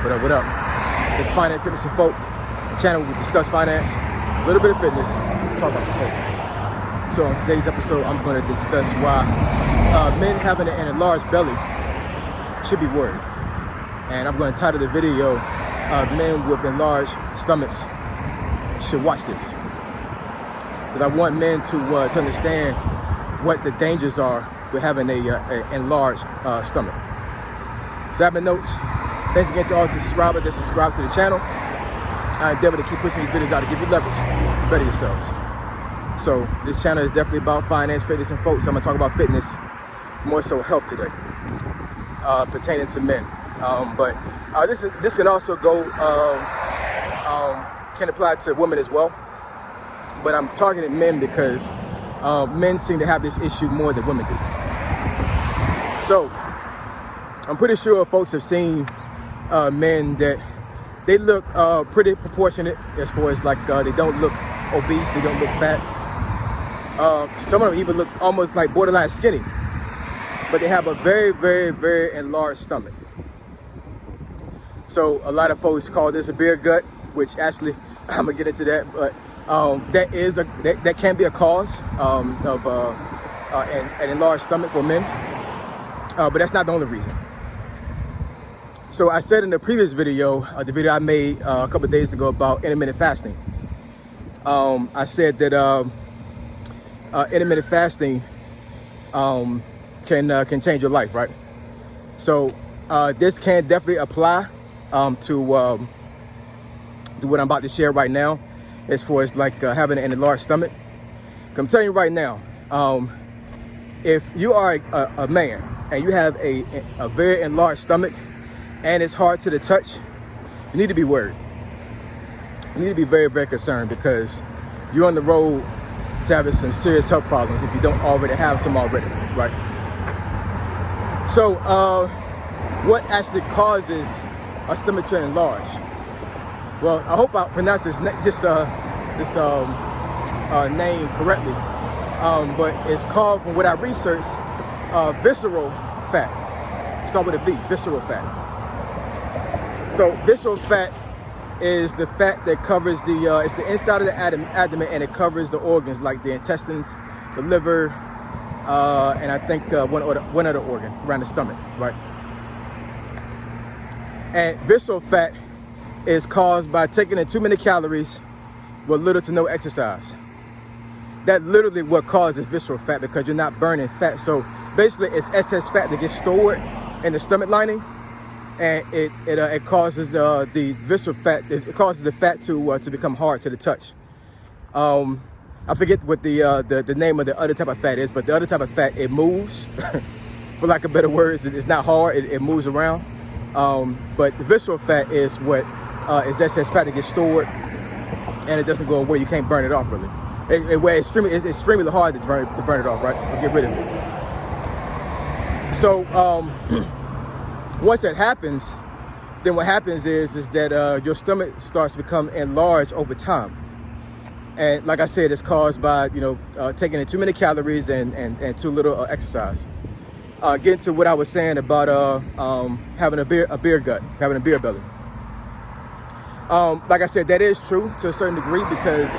What up? It's Finance, Fitness, and Folk channel. We discuss finance, a little bit of fitness, talk about some folk. So on today's episode, I'm going to discuss why men having an enlarged belly should be worried. And I'm going to title the video, Men with Enlarged Stomachs Should Watch This. Because I want men to understand what the dangers are with having a enlarged stomach. So I have my notes. Thanks again to all the subscribers that subscribe to the channel. I endeavor to keep pushing these videos out to give you leverage to better yourselves. So this channel is definitely about finance, fitness, and folks. I'm gonna talk about fitness, more so health today, pertaining to men. But this can also go, can apply to women as well. But I'm targeting men because men seem to have this issue more than women do. So I'm pretty sure folks have seen men that they look pretty proportionate as far as like they don't look obese, they don't look fat. Some of them even look almost like borderline skinny, but they have a very, very, very enlarged stomach. So a lot of folks call this a beer gut, which actually I'm gonna get into that, but that can be a cause of an enlarged stomach for men, but that's not the only reason. So I said in the previous video, the video I made a couple of days ago about intermittent fasting, I said that intermittent fasting can change your life, right? So this can definitely apply to what I'm about to share right now, as far as like having an enlarged stomach. I'm telling you right now, if you are a man and you have a very enlarged stomach and it's hard to the touch, you need to be worried. You need to be very, very concerned, because you're on the road to having some serious health problems if you don't already have some already, right? So what actually causes a stomach to enlarge? Well, I hope I pronounced this name correctly, but it's called, from what I researched, visceral fat. Start with a V, visceral fat. So visceral fat is the fat that covers it's the inside of the abdomen, and it covers the organs like the intestines, the liver, and I think one other organ around the stomach, right? And visceral fat is caused by taking in too many calories with little to no exercise. That literally what causes visceral fat, because you're not burning fat. So basically it's excess fat that gets stored in the stomach lining, and it causes the visceral fat, it causes the fat to become hard to the touch. I forget what the name of the other type of fat is, but the other type of fat, it moves, for lack of better words. It's not hard, it moves around. But the visceral fat is what is excess fat that gets stored, and it doesn't go away. You can't burn it off, really. It's extremely hard to burn it off, right? Or get rid of it. So once that happens, then what happens is that your stomach starts to become enlarged over time. And like I said, it's caused by taking in too many calories and too little exercise. Getting to what I was saying about having a beer gut, having a beer belly. Like I said, that is true to a certain degree, because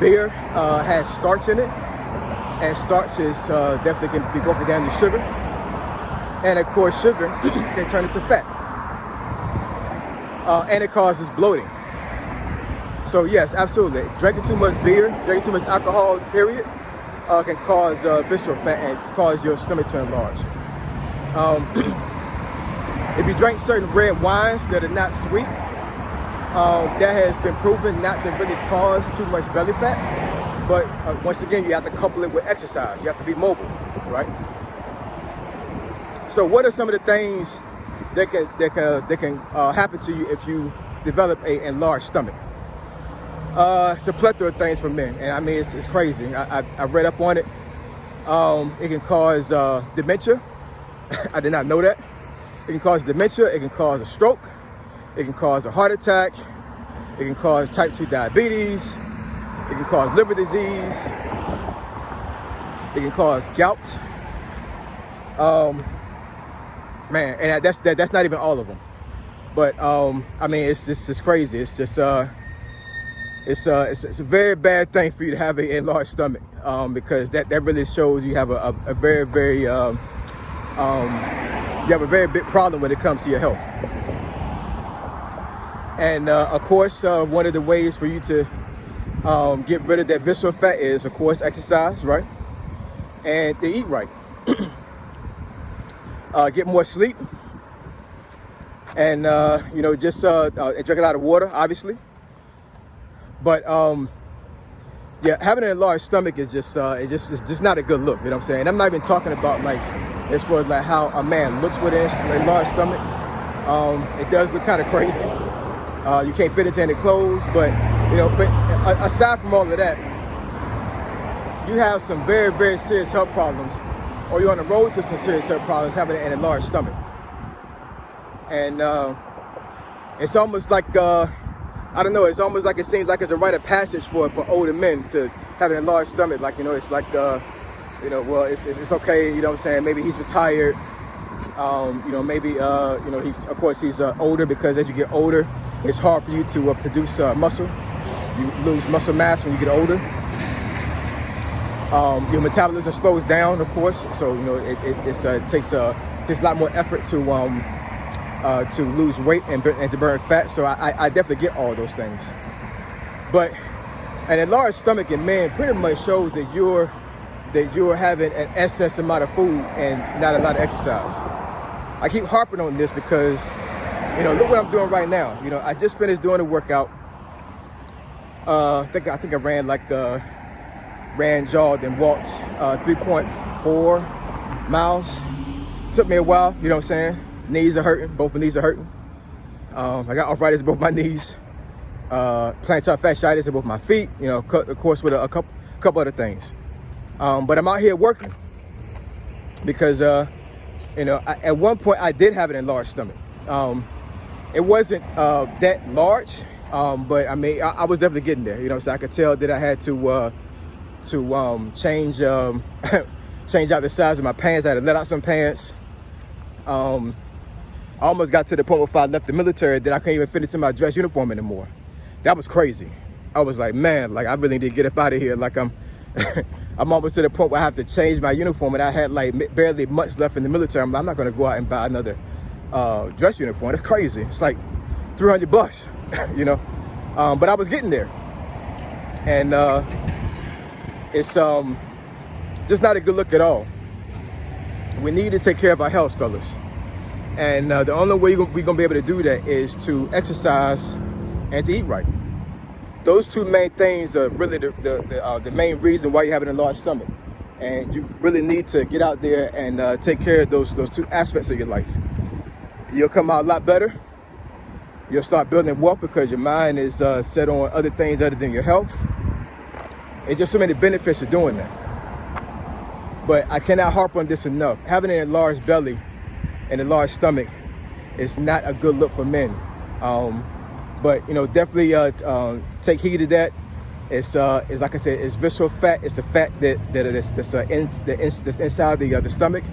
beer has starch in it, and starch is definitely can be broken down to sugar, and of course sugar can turn into fat, and it causes bloating. So yes, absolutely, drinking too much beer, drinking too much alcohol, period, can cause visceral fat and cause your stomach to enlarge. If you drink certain red wines that are not sweet, that has been proven not to really cause too much belly fat. But once again, you have to couple it with exercise. You have to be mobile, right? So what are some of the things that can happen to you if you develop an enlarged stomach? It's a plethora of things for men, and I mean it's crazy. I read up on it. It can cause dementia. I did not know that. It can cause dementia. It can cause a stroke. It can cause a heart attack. It can cause type 2 diabetes. It can cause liver disease. It can cause gout. man, and that's not even all of them. But I mean, it's crazy. It's just it's a very bad thing for you to have an enlarged stomach, because that really shows you have a very you have a very big problem when it comes to your health. And of course, one of the ways for you to get rid of that visceral fat is, of course, exercise, right? And to eat right. Get more sleep. And, just drink a lot of water, obviously. But, yeah, having an enlarged stomach is it's just not a good look, you know what I'm saying? I'm not even talking about, like, as far as, like, how a man looks with an enlarged stomach. It does look kind of crazy. You can't fit into any clothes, but aside from all of that, you have some very, very serious health problems, or you're on the road to some serious health problems having an enlarged stomach. And it's almost like, I don't know, it's almost like it seems like it's a rite of passage for older men to have an enlarged stomach. Like, it's like, well, it's okay, you know what I'm saying? Maybe he's retired. Maybe, he's older, because as you get older, it's hard for you to produce muscle. You lose muscle mass when you get older. Your metabolism slows down, of course. So, it takes a lot more effort to lose weight and to burn fat. So I definitely get all those things. But an enlarged stomach in men pretty much shows that you're having an excess amount of food and not a lot of exercise. I keep harping on this because, look what I'm doing right now. I just finished doing a workout. I think I ran, jogged, and walked 3.4 miles. Took me a while, you know what I'm saying? Knees are hurting, both my knees are hurting. I got arthritis in both my knees. Plantar fasciitis in both my feet, of course with a couple other things. But I'm out here working because, at one point I did have an enlarged stomach. It wasn't that large, but I mean, I was definitely getting there, so I could tell that I had to change out the size of my pants. I had to let out some pants. I almost got to the point where if I left the military that I couldn't even fit into my dress uniform anymore. That was crazy. I was like, man, like I really need to get up out of here. Like I'm almost to the point where I have to change my uniform, and I had like barely much left in the military. I'm not going to go out and buy another dress uniform. That's crazy. It's like $300, but I was getting there. And it's just not a good look at all. We need to take care of our health, fellas. And the only way we're going to be able to do that is to exercise and to eat right. Those two main things are really the main reason why you're having a enlarged stomach. And you really need to get out there and take care of those two aspects of your life. You'll come out a lot better. You'll start building wealth because your mind is set on other things other than your health. And just so many benefits of doing that. But I cannot harp on this enough. Having an enlarged belly and a large stomach is not a good look for men. But definitely take heed of that. It's like I said, it's visceral fat. It's the fat that's inside the stomach.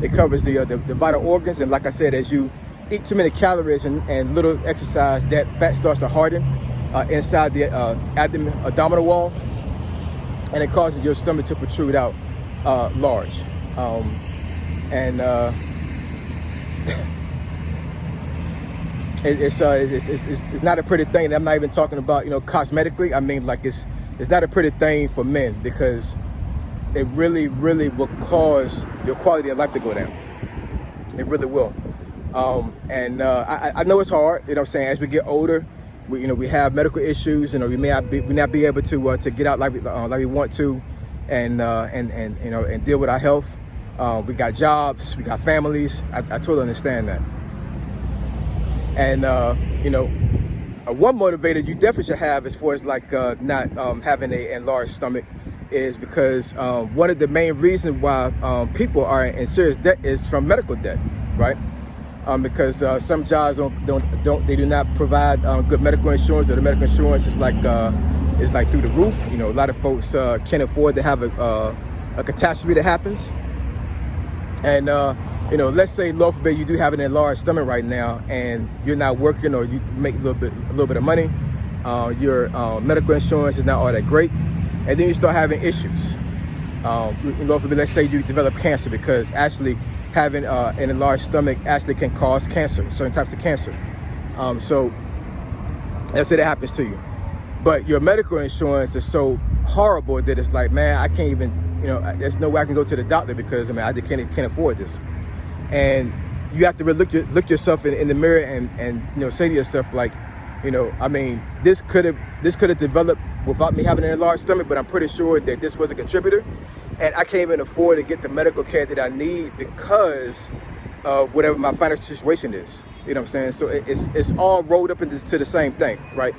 It covers the vital organs, and like I said, as you eat too many calories and little exercise, that fat starts to harden inside the abdominal wall, and it causes your stomach to protrude out large. It's not a pretty thing. I'm not even talking about cosmetically. I mean, like it's not a pretty thing for men, because it really will cause your quality of life to go down. It really will. I know it's hard. You know what I'm saying? As we get older, we have medical issues. We may not be able to get out like we want to, and deal with our health. We got jobs, we got families. I totally understand that. And one motivator you definitely should have, as far as like not having an enlarged stomach, is because one of the main reasons why people are in serious debt is from medical debt, right? Because some jobs do not provide good medical insurance, or the medical insurance is like through the roof. A lot of folks can't afford to have a catastrophe that happens. And let's say, Lord forbid, you do have an enlarged stomach right now, and you're not working, or you make a little bit of money. Your medical insurance is not all that great, and then you start having issues. Lord forbid, let's say you develop cancer, because actually having an enlarged stomach actually can cause cancer, certain types of cancer. So let's say that happens to you, but your medical insurance is so horrible that it's like, man, I can't even, there's no way I can go to the doctor, because I can't afford this. And you have to really look yourself in the mirror and say to yourself, like, this could have developed without me having an enlarged stomach, but I'm pretty sure that this was a contributor, and I can't even afford to get the medical care that I need because of whatever my financial situation is. You know what I'm saying? So it's all rolled up into the same thing, right?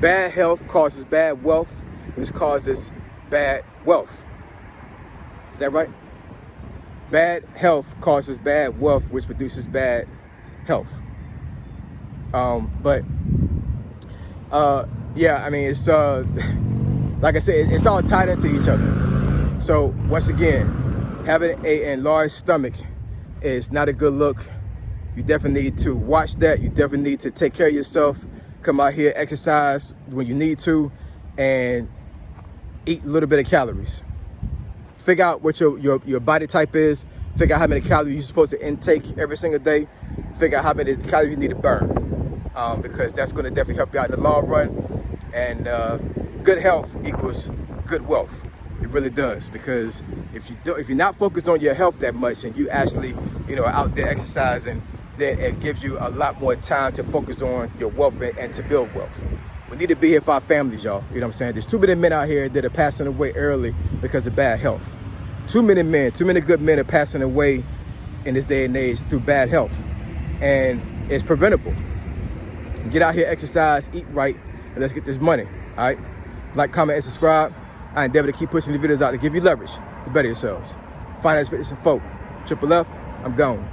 Bad health causes bad wealth, which causes bad wealth. Is that right? Bad health causes bad wealth, which produces bad health. Yeah, it's like I said, it's all tied into each other. So once again, having an enlarged stomach is not a good look. You definitely need to watch that. You definitely need to take care of yourself. Come out here, exercise when you need to, and eat a little bit of calories. Figure out what your body type is. Figure out how many calories you're supposed to intake every single day. Figure out how many calories you need to burn, because that's going to definitely help you out in the long run. And good health equals good wealth. It really does, because if you're not focused on your health that much, and you actually are out there exercising, then it gives you a lot more time to focus on your wealth and to build wealth. We need to be here for our families, y'all. You know what I'm saying? There's too many men out here that are passing away early because of bad health. Too many good men are passing away in this day and age through bad health. And it's preventable. Get out here, exercise, eat right, and let's get this money, all right? Like, comment, and subscribe. I endeavor to keep pushing the videos out to give you leverage to better yourselves. Finance, fitness, and folk. Triple F, I'm gone.